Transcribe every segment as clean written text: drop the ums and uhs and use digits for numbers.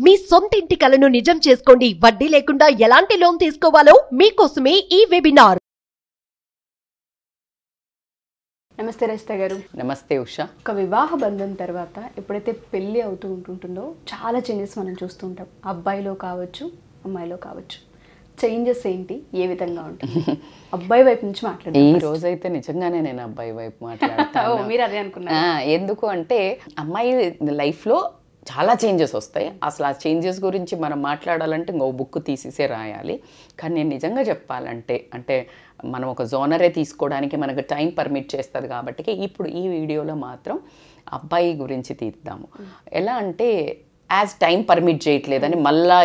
మీ సొంత ఇంటి కలను నిజం చేసుకోండి. వడ్డీ లేకుండా ఎలాంటి లోన్ తీసుకోవాలో మీకోసమే ఈ వెబినార్. నమస్తే రజిత గారు. నమస్తే ఉషా. ఒక వివాహ బంధం తర్వాత ఎప్పుడైతే పెళ్ళి అవుతూ ఉంటుందో చాలా చేంజెస్ మనం చూస్తూ ఉంటాం. అబ్బాయిలో కావచ్చు, అమ్మాయిలో కావచ్చు. చేంజెస్ ఏంటి, ఏ విధంగా ఉంటుంది? అబ్బాయి వైపు నుంచి మాట్లాడారు. ఈ రోజైతే నిజంగానే నేను అబ్బాయి వైపు మాట్లాడతాను. మీరు అదే అనుకున్నారు? ఎందుకు అంటే అమ్మాయి లైఫ్లో చాలా చేంజెస్ వస్తాయి. అసలు ఆ చేంజెస్ గురించి మనం మాట్లాడాలంటే ఇంకో బుక్ తీసేసే రాయాలి. కానీ నేను నిజంగా చెప్పాలంటే అంటే మనం ఒక జోనరే తీసుకోవడానికి మనకు టైం పర్మిట్ చేస్తుంది కాబట్టి ఇప్పుడు ఈ వీడియోలో మాత్రం అబ్బాయి గురించి తీద్దాము. ఎలా అంటే యాజ్ టైం పర్మిట్ చేయట్లేదని మళ్ళీ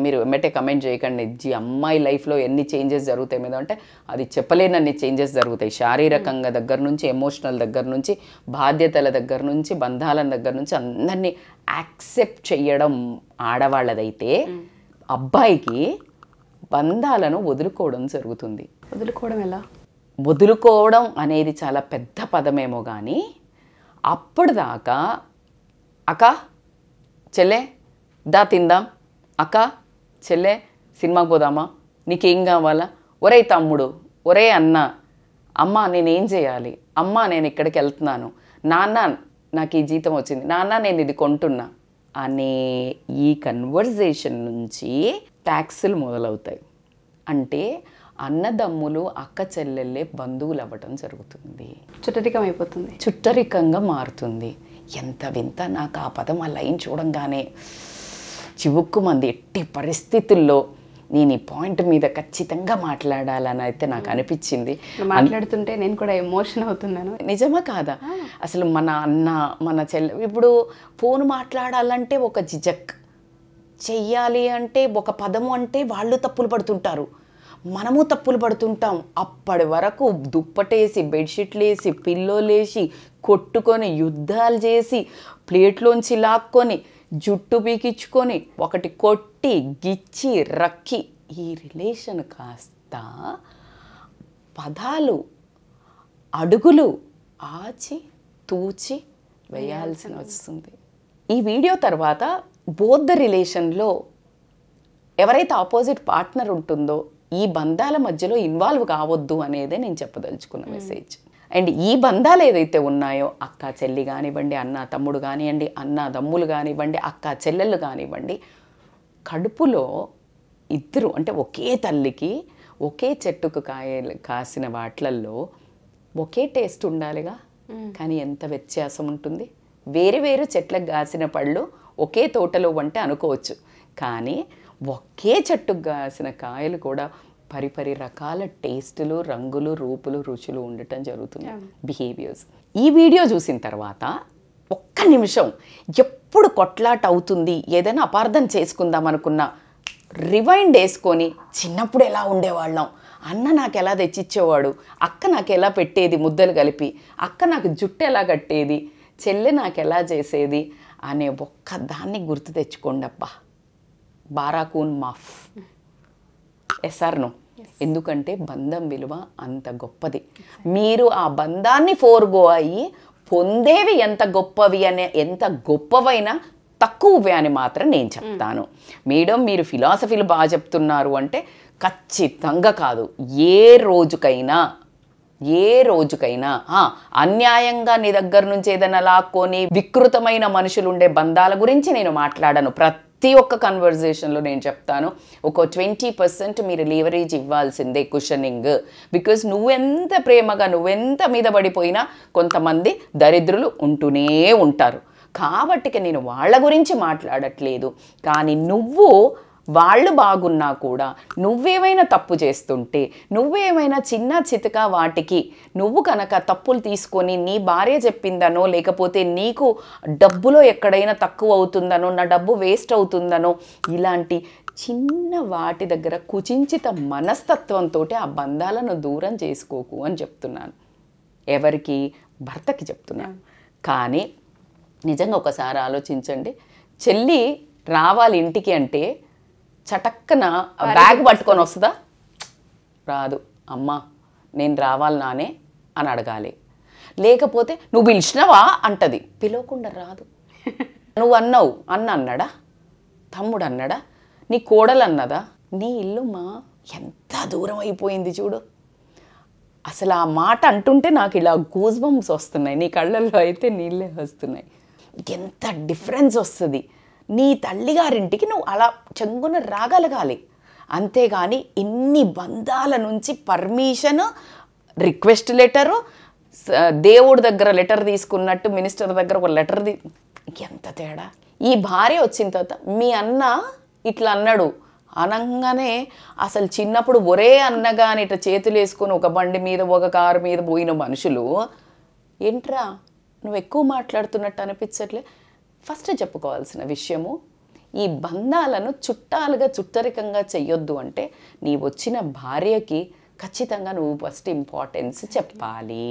మీరు ఎమ్మటే కమెంట్ చేయకండి, అమ్మాయి లైఫ్లో ఎన్ని చేంజెస్ జరుగుతాయి మీద అంటే అది చెప్పలేనన్ని చేంజెస్ జరుగుతాయి. శారీరకంగా దగ్గర నుంచి, ఎమోషనల్ దగ్గర నుంచి, బాధ్యతల దగ్గర నుంచి, బంధాల దగ్గర నుంచి అందరినీ యాక్సెప్ట్ చేయడం ఆడవాళ్ళదైతే అబ్బాయికి బంధాలను వదులుకోవడం జరుగుతుంది. వదులుకోవడం ఎలా? వదులుకోవడం అనేది చాలా పెద్ద పదమేమో కానీ అప్పటిదాకా అక్క చెల్లె దా తిందాం, అక్క చెల్లె సినిమాకి పోదామా, నీకేం కావాలా, ఒరే తమ్ముడు, ఒరే అన్న, అమ్మ నేనేం చేయాలి, అమ్మ నేను ఇక్కడికి వెళ్తున్నాను, నాన్న నాకు ఈ జీతం వచ్చింది, నాన్న నేను ఇది కొంటున్నా అనే ఈ కన్వర్జేషన్ నుంచి ట్యాక్సులు మొదలవుతాయి. అంటే అన్నదమ్ములు అక్క చెల్లెళ్ళే బంధువులు అవ్వటం జరుగుతుంది. చుట్టరికం అయిపోతుంది, చుట్టరికంగా మారుతుంది. ఎంత వింత! నాకు ఆ పదం ఆ లైన్ చూడంగానే చివుక్కుమంది. ఎట్టి పరిస్థితుల్లో నేను ఈ పాయింట్ మీద ఖచ్చితంగా మాట్లాడాలని అయితే నాకు అనిపించింది. మాట్లాడుతుంటే నేను కూడా ఎమోషన్ అవుతున్నాను. నిజమా కాదా? అసలు మన అన్న మన చెల్లె ఇప్పుడు ఫోన్ మాట్లాడాలంటే ఒక జిజక్ చెయ్యాలి అంటే ఒక పదము అంటే వాళ్ళు తప్పులు పడుతుంటారు, మనము తప్పులు పడుతుంటాం. అప్పటి వరకు దుప్పటేసి, బెడ్షీట్లు వేసి, పిల్లోలేసి, కొట్టుకొని, యుద్ధాలు చేసి, ప్లేట్లోంచి లాక్కొని, జుట్టు పీకించుకొని, ఒకటి కొట్టి గిచ్చి రక్కి ఈ రిలేషన్ కాస్త పదాలు, అడుగులు ఆచి తూచి వేయాల్సి వస్తుంది. ఈ వీడియో తర్వాత బోత్ ద రిలేషన్లో ఎవరైతే ఆపోజిట్ పార్ట్నర్ ఉంటుందో ఈ బంధాల మధ్యలో ఇన్వాల్వ్ కావద్దు అనేదే నేను చెప్పదలుచుకున్న మెసేజ్. అండ్ ఈ బంధాలు ఏదైతే ఉన్నాయో అక్క చెల్లి కానివ్వండి, అన్న తమ్ముడు కానివ్వండి, అన్న తమ్ములు కానివ్వండి, అక్క చెల్లెళ్ళు కానివ్వండి, కడుపులో ఇద్దరు అంటే ఒకే తల్లికి ఒకే చెట్టుకు కాసిన వాట్లల్లో ఒకే టేస్ట్ ఉండాలిగా. కానీ ఎంత వ్యత్యాసం ఉంటుంది. వేరు వేరు చెట్లకు కాసిన పళ్ళు ఒకే తోటలో అంటే అనుకోవచ్చు, కానీ ఒకే చెట్టుకు కాసిన కాయలు కూడా పరిపరి రకాల టేస్టులు, రంగులు, రూపులు, రుచులు ఉండటం జరుగుతుంది. బిహేవియర్స్. ఈ వీడియో చూసిన తర్వాత ఒక్క నిమిషం ఎప్పుడు కొట్లాట అవుతుంది, ఏదైనా అపార్థం చేసుకుందాం అనుకున్నా రివైండ్ వేసుకొని చిన్నప్పుడు ఎలా ఉండేవాళ్ళం, అన్న నాకు ఎలా తెచ్చిచ్చేవాడు, అక్క నాకు ఎలా పెట్టేది ముద్దలు కలిపి, అక్క నాకు జుట్టు ఎలా కట్టేది, చెల్లె నాకు ఎలా చేసేది అనే ఒక్క దాన్ని గుర్తు తెచ్చుకోండి. అబ్బా బారాకూన్ మాఫ్. ఎస్ఆర్నో? ఎందుకంటే బంధం విలువ అంత గొప్పది. మీరు ఆ బంధాన్ని ఫోర్గో అయ్యి పొందేవి ఎంత గొప్పవి అనే, ఎంత గొప్పవైనా తక్కువవి అని మాత్రం నేను చెప్తాను. మేడం మీరు ఫిలాసఫీలు బాగా చెప్తున్నారు అంటే ఖచ్చితంగా కాదు. ఏ రోజుకైనా అన్యాయంగా నీ దగ్గర నుంచి ఏదైనా లాక్కొని వికృతమైన మనుషులు ఉండే బంధాల గురించి నేను మాట్లాడను. ప్రతి ఒక్క కన్వర్జేషన్లో నేను చెప్తాను ఒక 20% మీరు లీవరేజ్ ఇవ్వాల్సిందే, కుషనింగ్. బికాజ్ నువ్వెంత ప్రేమగా, నువ్వెంత మీద పడిపోయినా కొంతమంది దరిద్రులు ఉంటూనే ఉంటారు. కాబట్టి నేను వాళ్ళ గురించి మాట్లాడట్లేదు. కానీ నువ్వు వాళ్ళు బాగున్నా కూడా నువ్వేమైనా తప్పు చేస్తుంటే, నువ్వేమైనా చిన్న చితక వాటికి నువ్వు కనుక తప్పులు తీసుకొని నీ భార్య చెప్పిందనో, లేకపోతే నీకు డబ్బులో ఎక్కడైనా తక్కువ అవుతుందనో, నా డబ్బు వేస్ట్ అవుతుందనో, ఇలాంటి చిన్న వాటి దగ్గర కుచించిత మనస్తత్వంతో ఆ బంధాలను దూరం చేసుకోకు అని చెప్తున్నాను. ఎవరికి? భర్తకి చెప్తున్నాను. కానీ నిజంగా ఒకసారి ఆలోచించండి. చెల్లి రావాలి ఇంటికి అంటే చటక్కన బ్యాగ్ పట్టుకొని వస్తుందా? రాదు. అమ్మ నేను రావాలి నానే అని అడగాలి. లేకపోతే నువ్వు పిలిచినవా అంటది. పిలవకుండా రాదు. నువ్వు అన్నావు, అన్నాడా? తమ్ముడు అన్నాడా, నీ కోడలు అన్నదా, నీ ఇల్లు మా ఎంత దూరం అయిపోయింది చూడు. అసలు ఆ మాట అంటుంటే నాకు ఇలా గూస్ బంప్స్ వస్తున్నాయి, నీ కళ్ళల్లో అయితే నీళ్ళే వస్తున్నాయి. ఎంత డిఫరెన్స్ వస్తుంది. నీ తల్లిగారింటికి నువ్వు అలా చెంగున రాగలగాలి, అంతేగాని ఇన్ని బంధాల నుంచి పర్మిషన్, రిక్వెస్ట్ లెటరు, దేవుడి దగ్గర లెటర్ తీసుకున్నట్టు మినిస్టర్ దగ్గర ఒక లెటర్ ఎంత తేడా. ఈ భార్య వచ్చిన తర్వాత మీ అన్న ఇట్లా అన్నాడు అనగానే అసలు చిన్నప్పుడు ఒరే అన్నగాని ఇట్లా చేతులు వేసుకొని ఒక బండి మీద ఒక కారు మీద పోయిన మనుషులు ఏంట్రా నువ్వు ఎక్కువ మాట్లాడుతున్నట్టు అనిపించట్లే. ఫస్ట్ చెప్పుకోవాల్సిన విషయము, ఈ బంధాలను చుట్టాలుగా చుట్టరికంగా చెయ్యొద్దు అంటే నీ వచ్చిన భార్యకి ఖచ్చితంగా నువ్వు ఫస్ట్ ఇంపార్టెన్స్ చెప్పాలి.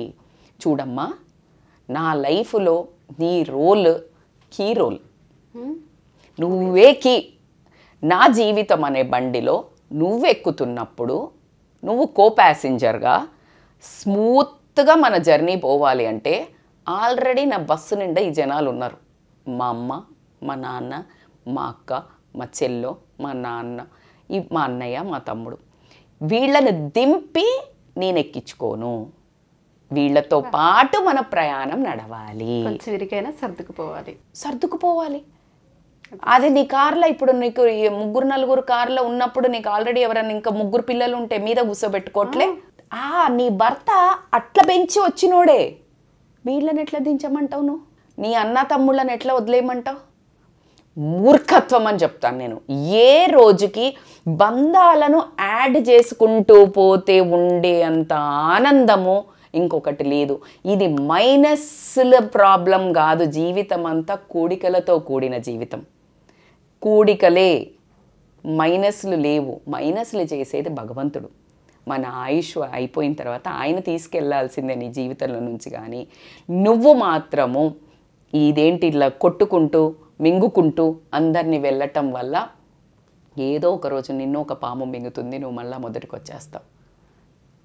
చూడమ్మా, నా లైఫ్లో నీ రోల్ కీ రోల్, నువ్వే కీ. నా జీవితం అనే బండిలో నువ్వు ఎక్కుతున్నప్పుడు నువ్వు కో ప్యాసింజర్గా స్మూత్గా మన జర్నీ పోవాలి అంటే ఆల్రెడీ నా బస్సు నిండా ఈ జనాలు ఉన్నారు. మా అమ్మ, మా నాన్న, మా అక్క, మా చెల్లో, మా నాన్న, మా అన్నయ్య, మా తమ్ముడు. వీళ్ళని దింపి నేను ఎక్కించుకోను, వీళ్ళతో పాటు మన ప్రయాణం నడవాలి. సర్దుకుపోవాలి. అది నీ కార్లో ఇప్పుడు నీకు 3-4 కార్లో ఉన్నప్పుడు నీకు ఆల్రెడీ ఎవరైనా ఇంకా 3 పిల్లలు ఉంటే మీద కూర్చోబెట్టుకోవట్లే. నీ భర్త అట్లా పెంచి వచ్చినోడే, వీళ్ళని ఎట్లా దించమంటావు నువ్వు? నీ అన్న తమ్ముళ్ళని ఎట్లా వదిలేయమంటావు? మూర్ఖత్వం అని చెప్తాను నేను. ఏ రోజుకి బంధాలను యాడ్ చేసుకుంటూ పోతే ఉండే అంత ఆనందము ఇంకొకటి లేదు. ఇది మైనస్ల ప్రాబ్లం కాదు, జీవితం అంతా కూడికలతో కూడిన జీవితం. కూడికలే, మైనస్లు లేవు. మైనస్లు చేసేది భగవంతుడు. మన ఆయుష్ అయిపోయిన తర్వాత ఆయన తీసుకెళ్లాల్సిందే నీ జీవితంలో నుంచి. కానీ నువ్వు మాత్రము ఇదేంటి ఇలా కొట్టుకుంటూ మింగుకుంటూ అందరినీ వెళ్ళటం వల్ల ఏదో ఒక రోజు నిన్ను ఒక పాము మింగుతుంది, నువ్వు మళ్ళీ మొదటికి వచ్చేస్తావు.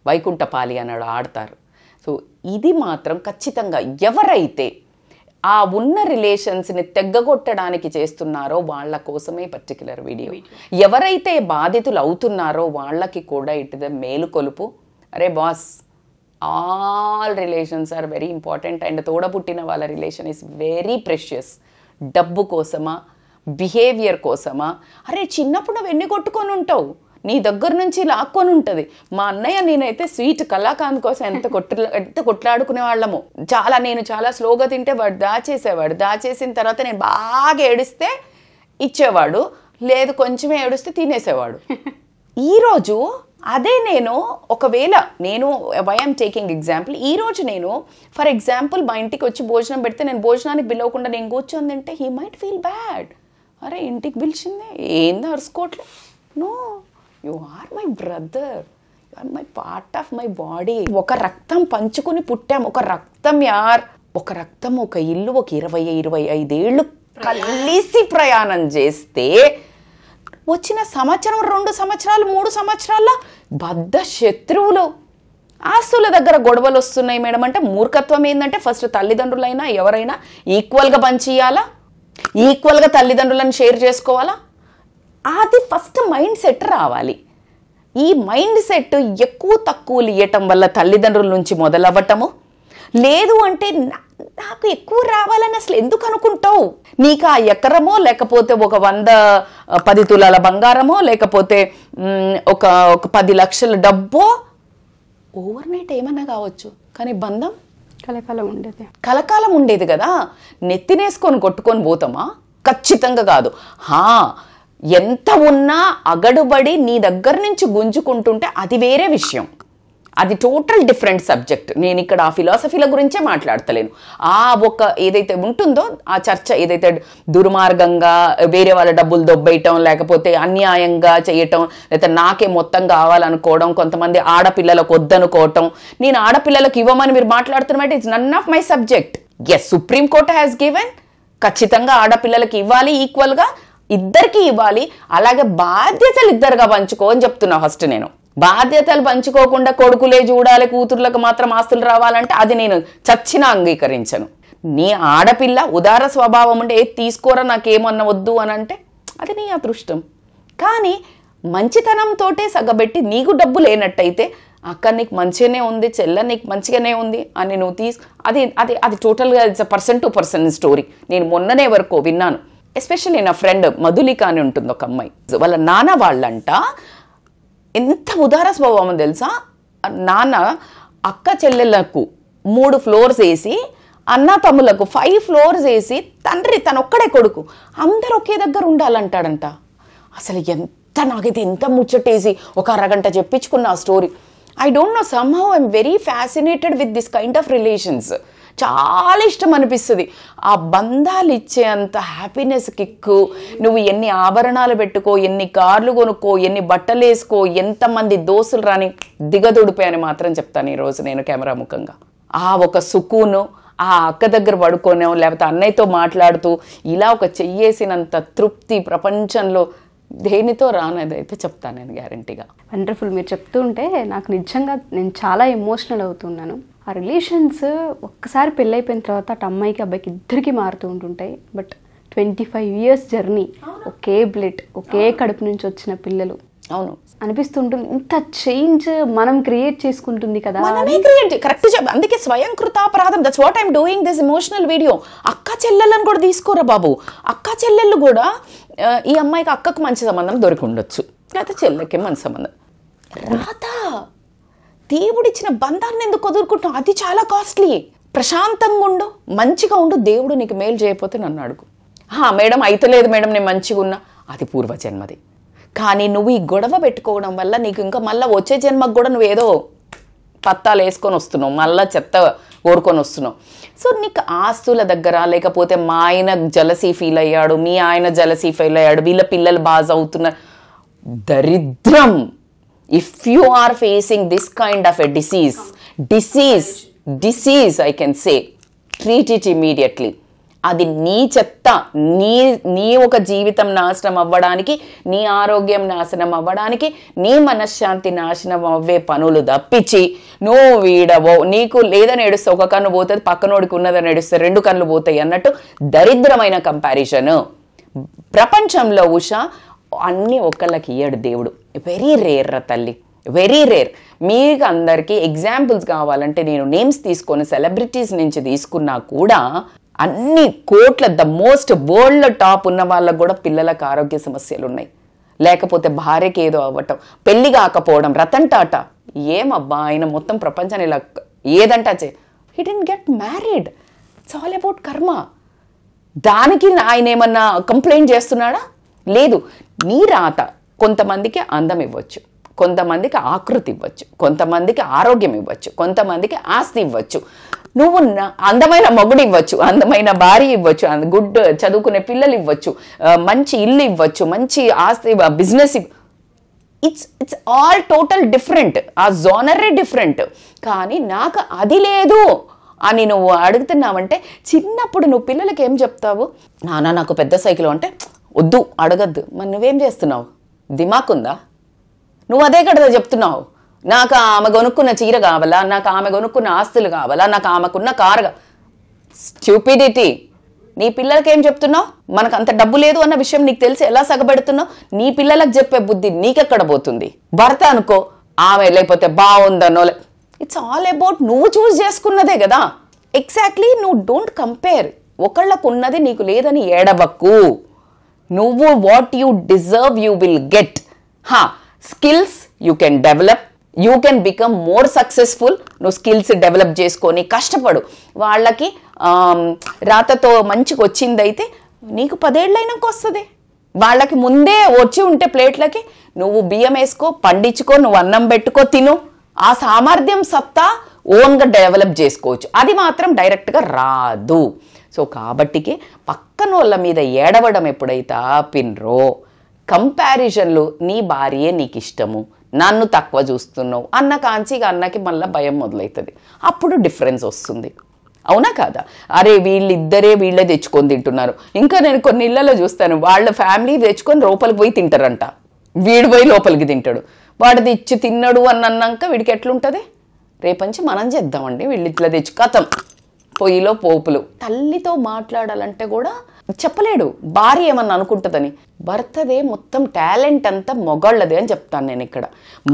వైకుంఠపాలి అన్నాడు ఆడతారు. సో ఇది మాత్రం ఖచ్చితంగా ఎవరైతే ఆ ఉన్న రిలేషన్స్ని తెగ్గొట్టడానికి చేస్తున్నారో వాళ్ళ కోసమే పర్టిక్యులర్ వీడియో. ఎవరైతే బాధితులు అవుతున్నారో వాళ్ళకి కూడా ఇటుదే మేలుకొలుపు. అరే boss, all relations are very important and తోడబుట్టిన వాళ్ళ రిలేషన్ ఈస్ వెరీ ప్రెషియస్. డబ్బు కోసమా, బిహేవియర్ కోసమా? అరే చిన్నప్పుడు నువ్వు ఎన్ని కొట్టుకొని ఉంటావు, నీ దగ్గర నుంచి లాక్కొని ఉంటుంది. మా అన్నయ్య నేనైతే స్వీట్ కళాకాంత్ కోసం ఎంత కొట్లాడుకునే వాళ్ళము. నేను చాలా స్లోగా తింటే వాడు దాచేసేవాడు. దాచేసిన తర్వాత నేను బాగా ఏడిస్తే ఇచ్చేవాడు, లేదు కొంచెమే ఏడిస్తే తినేసేవాడు. ఈరోజు అదే నేను ఒకవేళ ఐఎమ్ టేకింగ్ ఎగ్జాంపుల్, ఈరోజు నేను ఫర్ ఎగ్జాంపుల్ మా ఇంటికి వచ్చి భోజనం పెడితే నేను భోజనానికి పిలవకుండా నేను కూర్చొని తింటే హీ మైట్ ఫీల్ బ్యాడ్. అరే ఇంటికి పిలిచిందే ఏందో అరుసుకోవట్లే. No, you are my brother, you are my part of my body. ఒక రక్తం పంచుకుని పుట్టాం, ఒక రక్తం ఒక ఇల్లు, ఒక 20-25 ఏళ్ళు కలిసి ప్రయాణం చేస్తే వచ్చిన సంవత్సరం, 2 సంవత్సరాలు, 3 సంవత్సరాల బద్ధ శత్రువులు. ఆస్తుల దగ్గర గొడవలు వస్తున్నాయి మేడం అంటే మూర్ఖత్వం ఏంటంటే ఫస్ట్ తల్లిదండ్రులైనా ఎవరైనా ఈక్వల్గా పంచియాలా, ఈక్వల్గా తల్లిదండ్రులను షేర్ చేసుకోవాలా. అది ఫస్ట్ మైండ్ సెట్ రావాలి. ఈ మైండ్ సెట్ ఎక్కువ తక్కువలు ఇవ్వటం వల్ల తల్లిదండ్రుల నుంచి మొదలవ్వటము. లేదు అంటే నాకు ఎక్కువ రావాలని అసలు ఎందుకు అనుకుంటావు? నీకు ఆ ఎకరమో, లేకపోతే ఒక 110 తులాల బంగారమో, లేకపోతే ఒక 10 లక్షల డబ్బో ఓవర్ నైట్ ఏమన్నా కావచ్చు, కానీ బంధం కలకాలం ఉండేది కదా. నెత్తినేసుకొని కొట్టుకొని పోతామా? ఖచ్చితంగా కాదు. ఎంత ఉన్నా అగడుబడి నీ దగ్గర నుంచి గుంజుకుంటుంటే అది వేరే విషయం, అది టోటల్ డిఫరెంట్ సబ్జెక్ట్. నేను ఇక్కడ ఆ ఫిలాసఫీల గురించే మాట్లాడతలేను. ఒక ఏదైతే ఉంటుందో ఆ చర్చ, ఏదైతే దుర్మార్గంగా వేరే వాళ్ళ డబ్బులు దొబ్బేయటం, లేకపోతే అన్యాయంగా చేయటం, లేకపోతే నాకే మొత్తం కావాలనుకోవడం, కొంతమంది ఆడపిల్లలకు వద్దనుకోవటం. నేను ఆడపిల్లలకు ఇవ్వమని మీరు మాట్లాడుతున్నమాట, it's none of my subject. Yes, supreme court has given, ఖచ్చితంగా ఆడపిల్లలకి ఇవ్వాలి, ఈక్వల్గా ఇద్దరికి ఇవ్వాలి. అలాగే బాధ్యతలు ఇద్దరుగా పంచుకో అని చెప్తున్నా. ఫస్ట్ నేను బాధ్యతలు పంచుకోకుండా కొడుకులే చూడాలి, కూతుర్లకు మాత్రం ఆస్తులు రావాలంటే అది నేను చచ్చినా అంగీకరించను. నీ ఆడపిల్ల ఉదార స్వభావం ఉంటే ఏది తీసుకోరా నాకేమన్నా వద్దు అని అంటే అది నీ అదృష్టం. కానీ మంచితనంతోటే సగబెట్టి నీకు డబ్బు లేనట్టయితే అక్క నీకు మంచిగానే ఉంది, చెల్ల నీకు మంచిగానే ఉంది అని నువ్వు అది అది అది టోటల్గా it's person to person story. నేను మొన్ననే వరకు విన్నాను. ఎస్పెషల్లీ నా ఫ్రెండ్ మధులిక అని ఉంటుంది ఒక అమ్మాయి. వాళ్ళ నాన్న వాళ్ళంట ఎంత ఉదార స్వభావం తెలుసా, నాన్న అక్క చెల్లెళ్ళకు 3 ఫ్లోర్స్ వేసి అన్న తమ్ములకు 5 ఫ్లోర్స్ వేసి తండ్రి తనొక్కడే కొడుకు అందరు ఒకే దగ్గర ఉండాలంటాడంట. అసలు నాకైతే ఎంత ముచ్చటేసి ఒక అరగంట చెప్పించుకున్న ఆ story. I don't know, somehow I'm very fascinated with this kind of relations. చాలా ఇష్టం అనిపిస్తుంది. ఆ బంధాలు ఇచ్చే అంత హ్యాపీనెస్ కిక్కు. నువ్వు ఎన్ని ఆభరణాలు పెట్టుకో, ఎన్ని కార్లు కొనుక్కో, ఎన్ని బట్టలు వేసుకో, ఎంతమంది దోస్తులు రాని దిగదొడిపోయని మాత్రం చెప్తాను ఈరోజు నేను కెమెరా ముఖంగా. ఆ ఒక సుకూను, ఆ అక్క దగ్గర పడుకోనో లేకపోతే అన్నయ్యతో మాట్లాడుతూ ఇలా ఒక చెయ్యేసినంత తృప్తి ప్రపంచంలో దేనితో రానదైతే చెప్తాను నేను గ్యారంటీగా. వండర్ఫుల్. మీరు చెప్తూ ఉంటే నాకు నిజంగా నేను చాలా ఎమోషనల్ అవుతున్నాను. ఆ రిలేషన్స్ ఒక్కసారి పెళ్ళైపోయిన తర్వాత అటు అమ్మాయికి అబ్బాయికి ఇద్దరికి మారుతూ ఉంటుంటాయి. బట్ 25 years జర్నీ, ఒకే బ్లడ్, ఒకే కడుపు నుంచి వచ్చిన పిల్లలు. అవును, అనిపిస్తుంటుంది ఇంత చేంజ్ మనం క్రియేట్ చేసుకుంటుంది కదా. కరెక్ట్. అందుకే స్వయం కృతాపరాధం. That's what I'm doing this emotional video. అక్క చెల్లెళ్ళని కూడా తీసుకోరా బాబు. అక్క చెల్లెళ్ళు కూడా ఈ అమ్మాయికి అక్కకు మంచి సంబంధం దొరికి ఉండొచ్చు, లేకపోతే చెల్లెకి మంచి సంబంధం. రాత దేవుడిచ్చిన బంధాన్ని ఎందుకు కుదురుకుంటాం? అది చాలా కాస్ట్లీ. ప్రశాంతంగా ఉండు, మంచిగా ఉండు. దేవుడు నీకు మేలు చేయకపోతే నన్ను అడుగు. మేడం అయితలేదు మేడం, నేను మంచిగా ఉన్నా, అది పూర్వజన్మది. కానీ నువ్వు ఈ గొడవ పెట్టుకోవడం వల్ల నీకు ఇంకా మళ్ళీ వచ్చే జన్మకు కూడా నువ్వు ఏదో పత్తాలు వేసుకొని వస్తున్నావు, మళ్ళీ చెత్త కోరుకొని వస్తున్నావు. సో నీకు ఆస్తుల దగ్గర, లేకపోతే మా ఆయన జలసీ ఫీల్ అయ్యాడు, మీ ఆయన జలసీ ఫీల్ అయ్యాడు, వీళ్ళ పిల్లలు బాగా అవుతున్నారు, దరిద్రం. If you are facing this kind of a disease I can say, treat it immediately. అది నీ చెత్త. నీ ఒక జీవితం నాశనం అవ్వడానికి, నీ ఆరోగ్యం నాశనం అవ్వడానికి, నీ మనశ్శాంతి నాశనం అవ్వే పనులు తప్పించి నువ్వు వీడవో. నీకు లేదని ఏడుస్తే ఒక కన్ను పోతుంది, పక్కనోడికి ఉన్నదని ఏడుస్తే 2 కన్నులు పోతాయి అన్నట్టు దరిద్రమైన కంపారిజన్. ప్రపంచంలో ఉషా అన్నీ ఒకళ్ళకి ఇయ్యడు దేవుడు. వెరీ రేర్ రా తల్లి, వెరీ రేర్. మీకు అందరికీ ఎగ్జాంపుల్స్ కావాలంటే నేను నేమ్స్ తీసుకొని సెలబ్రిటీస్ నుంచి తీసుకున్నా కూడా అన్ని కోట్ల ద మోస్ట్ వరల్డ్ టాప్ ఉన్న వాళ్ళకు కూడా పిల్లలకు ఆరోగ్య సమస్యలు ఉన్నాయి. లేకపోతే భార్యకి ఏదో అవ్వటం, పెళ్లి కాకపోవడం, రతన్ టాటా ఏమబ్బా ఆయన మొత్తం ప్రపంచాన్ని ఇలా ఏదంటా he didn't get married. It's all about karma. దానికి ఆయన ఏమన్నా కంప్లైంట్ చేస్తున్నాడా? లేదు. నీ రాత. కొంతమందికి అందం ఇవ్వచ్చు, కొంతమందికి ఆకృతి ఇవ్వచ్చు, కొంతమందికి ఆరోగ్యం ఇవ్వచ్చు, కొంతమందికి ఆస్తి ఇవ్వచ్చు, నువ్వు అందమైన మొగుడు ఇవ్వచ్చు, అందమైన భార్య ఇవ్వచ్చు, గుడ్ చదువుకునే పిల్లలు ఇవ్వచ్చు, మంచి ఇల్లు ఇవ్వచ్చు, మంచి ఆస్తి, business. It's all total different. ఆ జోనరే డిఫరెంట్. కానీ నాకు అది లేదు అని నువ్వు అడుగుతున్నావంటే, చిన్నప్పుడు నువ్వు పిల్లలకి ఏం చెప్తావు? నాన్న నాకు పెద్ద సైకిల్ అంటే వద్దు, అడగద్దు. మరి నువ్వేం చేస్తున్నావు? దిమాకుందా? నువ్వు అదే కదా చెప్తున్నావు. నాకు ఆమె కొనుక్కున్న చీర కావాలా, నాకు ఆమె కొనుక్కున్న ఆస్తులు కావాలా, నాకు ఆమెకున్న కారు. స్టూపిడిటీ. నీ పిల్లలకి ఏం చెప్తున్నావు? మనకు అంత డబ్బు లేదు అన్న విషయం నీకు తెలిసి ఎలా సగబెడుతున్నావు? నీ పిల్లలకు చెప్పే బుద్ధి నీకెక్కడ పోతుంది? భర్త అనుకో, ఆమె లేకపోతే బాగుందనో. ఇట్స్ ఆల్ అబౌట్ నువ్వు చూస్ చేసుకున్నదే కదా. ఎగ్జాక్ట్లీ. నువ్వు డోంట్ కంపేర్. ఒకళ్ళకు ఉన్నది నీకు లేదని ఏడవకు. నువ్వు what you deserve you will get. Skills you can develop, you can become more successful. నువ్వు స్కిల్స్ డెవలప్ చేసుకొని కష్టపడు. వాళ్ళకి రాతతో మంచిగా వచ్చిందైతే నీకు 10 ఏళ్ళైనాక వస్తుంది. వాళ్ళకి ముందే వచ్చి ఉంటే ప్లేట్లకి నువ్వు బియ్యం వేసుకో, పండించుకో, నువ్వు అన్నం పెట్టుకో, తిను. ఆ సామర్థ్యం సత్తా ఓన్గా డెవలప్ చేసుకోవచ్చు. అది మాత్రం డైరెక్ట్గా రాదు. సో కాబట్టికి పక్కన వాళ్ళ మీద ఏడవడం ఎప్పుడైతే ఆపినరో, కంపారిజన్లు, నీ భార్యే నీకు ఇష్టము, నన్ను తక్కువ చూస్తున్నావు అన్న కాంచిగా అన్నకి మళ్ళీ భయం మొదలవుతుంది. అప్పుడు డిఫరెన్స్ వస్తుంది. అవునా కాదా? అరే వీళ్ళే తెచ్చుకొని తింటున్నారు. ఇంకా నేను కొన్ని ఇళ్లలో చూస్తాను, వాళ్ళ ఫ్యామిలీ తెచ్చుకొని లోపలికి పోయి తింటారంట, వీడు పోయి లోపలికి తింటాడు. వాడిది ఇచ్చి తిన్నాడు అని అన్నాక వీడికి ఎట్లుంటుంది? రేపంచి మనం చేద్దామండి, వీళ్ళు ఇట్లా తెచ్చు కథం పొయ్యిలో పోపులు. తల్లితో మాట్లాడాలంటే కూడా చెప్పలేడు భార్య ఏమన్నా అనుకుంటుందని. భర్తదే మొత్తం టాలెంట్ అంతా మొగాళ్ళదే అని చెప్తాను నేను ఇక్కడ.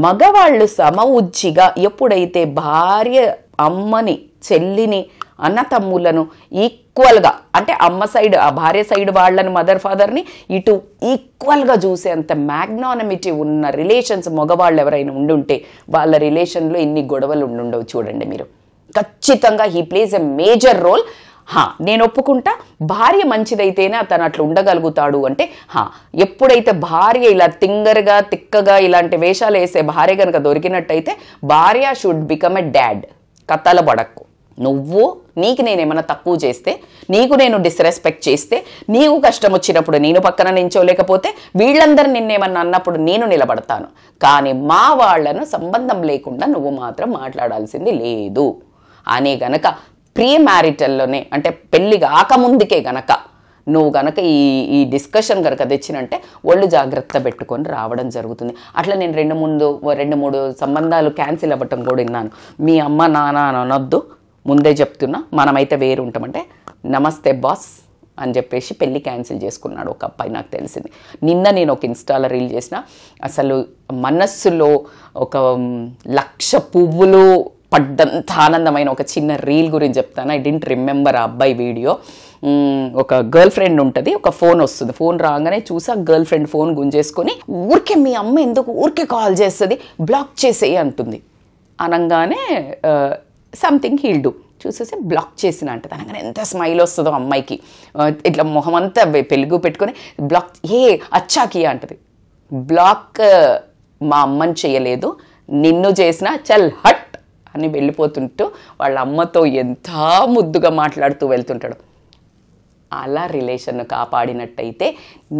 మగవాళ్ళు సమఉజ్జిగా ఎప్పుడైతే భార్య అమ్మని, చెల్లిని, అన్న తమ్ములను ఈక్వల్గా, అంటే అమ్మ సైడ్ ఆ భార్య సైడ్ వాళ్ళని, మదర్ ఫాదర్ని ఇటు ఈక్వల్గా చూసేంత మ్యాగ్నానమిటీ ఉన్న రిలేషన్స్ మగవాళ్ళు ఎవరైనా ఉండుంటే వాళ్ళ రిలేషన్లో ఇన్ని గొడవలు ఉండుండవు. చూడండి మీరు, ఖచ్చితంగా he plays a major role. నేను ఒప్పుకుంటా, భార్య మంచిదైతేనే అతను అట్లా ఉండగలుగుతాడు అంటే. ఎప్పుడైతే భార్య ఇలా తింగరగా, తిక్కగా ఇలాంటి వేషాలు వేసే భార్య కనుక దొరికినట్టయితే భార్య షుడ్ బికమ్ ఎ డాడ్. కథల పడక్కు. నీకు నేనేమన్నా తక్కువ చేస్తే, నీకు నేను డిస్రెస్పెక్ట్ చేస్తే, నీకు కష్టం వచ్చినప్పుడు నేను పక్కన నించోలేకపోతే, వీళ్ళందరూ నిన్నేమన్నా అన్నప్పుడు నేను నిలబడతాను. కానీ మా వాళ్లను సంబంధం లేకుండా నువ్వు మాత్రం మాట్లాడాల్సింది లేదు అనే గనక ప్రీ మ్యారిటల్లోనే, అంటే పెళ్లి కాకముందుకే గనక నువ్వు గనక ఈ డిస్కషన్ కనుక తెచ్చినంటే ఒళ్ళు జాగ్రత్త పెట్టుకొని రావడం జరుగుతుంది. అట్లా నేను 2-3 సంబంధాలు క్యాన్సిల్ అవ్వటం కూడా విన్నాను. మీ అమ్మ నాన్న అనొద్దు, ముందే చెప్తున్నా, మనమైతే వేరు ఉంటామంటే నమస్తే బాస్ అని చెప్పేసి పెళ్ళి క్యాన్సిల్ చేసుకున్నాడు ఒక అబ్బాయి, నాకు తెలిసింది. నిన్న నేను ఒక ఇన్స్టాలో రీల్ చేసిన, అసలు మనస్సులో ఒక 1,00,000 పువ్వులు పడ్డంత ఆనందమైన ఒక చిన్న రీల్ గురించి చెప్తాను. ఐ డింట్ రిమెంబర్ ఆ అబ్బాయి వీడియో. ఒక గర్ల్ ఫ్రెండ్ ఉంటుంది, ఒక ఫోన్ వస్తుంది, ఫోన్ రాగానే చూసా గర్ల్ ఫ్రెండ్ ఫోన్ గుంజేసుకొని, ఊరికే మీ అమ్మ ఎందుకు ఊరికే కాల్ చేస్తుంది, బ్లాక్ చేసేయి అంటుంది. అనగానే సంథింగ్ హీల్ డూ చూసేసి బ్లాక్ చేసిన అంటది. అనగానే ఎంత స్మైల్ వస్తుందో అమ్మాయికి, ఇట్లా మొహం అంతా పెలుగు పెట్టుకొని బ్లాక్ అచ్చాకి అంటది. బ్లాక్ మా అమ్మని చేయలేదు, నిన్ను చేసిన చల్ హట్ అని వెళ్ళిపోతుంటూ వాళ్ళ అమ్మతో ఎంత ముద్దుగా మాట్లాడుతూ వెళ్తుంటాడు. అలా రిలేషన్ కాపాడినట్టయితే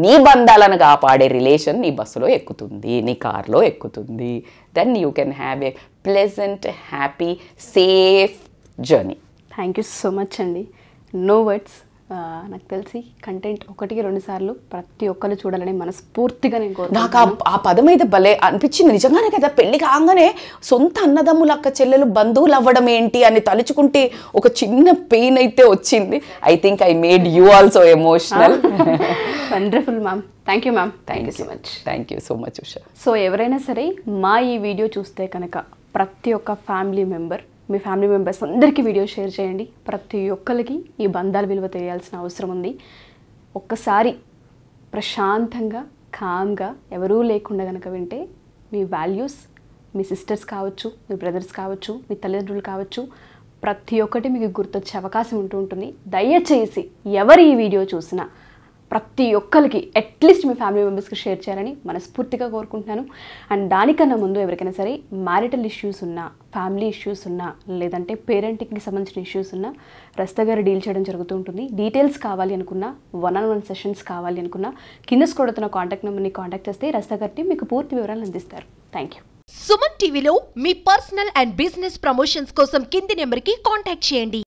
నీ బంధాలను కాపాడే రిలేషన్ నీ బస్సులో ఎక్కుతుంది, నీ కార్లో ఎక్కుతుంది. Then you can have a pleasant, happy, safe journey. Thank you so much అండి. No words. నాకు తెలిసి కంటెంట్ 1-2 సార్లు ప్రతి ఒక్కరు చూడాలని మనస్ఫూర్తిగా నేను కోరుకుంటున్నాను. నాకు ఆ పదం అయితే భలే అనిపించింది. నిజంగానే కదా, పెళ్లి కాగానే సొంత అన్నదమ్ములు, అక్క చెల్లెలు, బంధువులు అవ్వడం ఏంటి అని తలుచుకుంటే ఒక చిన్న పెయిన్ అయితే వచ్చింది. I think I made you also emotional. Wonderful ma'am. Thank you ma'am. Thank you so much. Thank you so much Usha. So ఎవరైనా సరే మా ఈ వీడియో చూస్తే కనుక ప్రతి ఒక్క ఫ్యామిలీ మెంబర్, మీ ఫ్యామిలీ మెంబర్స్ అందరికీ వీడియో షేర్ చేయండి. ప్రతి ఒక్కరికి ఈ బంధాల విలువ తెలియాల్సిన అవసరం ఉంది. ఒక్కసారి ప్రశాంతంగా, కామ్గా, ఎవరూ లేకుండా కనుక వింటే మీ వాల్యూస్, మీ సిస్టర్స్ కావచ్చు, మీ బ్రదర్స్ కావచ్చు, మీ తల్లిదండ్రులు కావచ్చు, ప్రతి ఒక్కటి మీకు గుర్తొచ్చే అవకాశం ఉంటుంది. దయచేసి ఎవరు ఈ వీడియో చూసినా ప్రతి ఒక్కరికి అట్లీస్ట్ మీ ఫ్యామిలీ మెంబర్స్కి షేర్ చేయాలని మనస్ఫూర్తిగా కోరుకుంటున్నాను. అండ్ దానికన్నా ముందు ఎవరికైనా సరే మ్యారిటల్ ఇష్యూస్ ఉన్నా, ఫ్యామిలీ ఇష్యూస్ ఉన్నా, లేదంటే పేరెంటింగ్కి సంబంధించిన ఇష్యూస్ ఉన్నా రస్తా గారు డీల్ చేయడం జరుగుతూ ఉంటుంది. డీటెయిల్స్ కావాలి అనుకున్నా, 1-on-1 సెషన్స్ కావాలి అనుకున్నా కింద స్క్రోల్ అవుతున్న కాంటాక్ట్ నెంబర్ని కాంటాక్ట్ చేస్తే రస్తా గారిని మీకు పూర్తి వివరాలు అందిస్తారు. Thank you. సుమన్ టీవీలో మీ పర్సనల్ అండ్ బిజినెస్ ప్రమోషన్స్ కోసం కింది నెంబర్కి కాంటాక్ట్ చేయండి.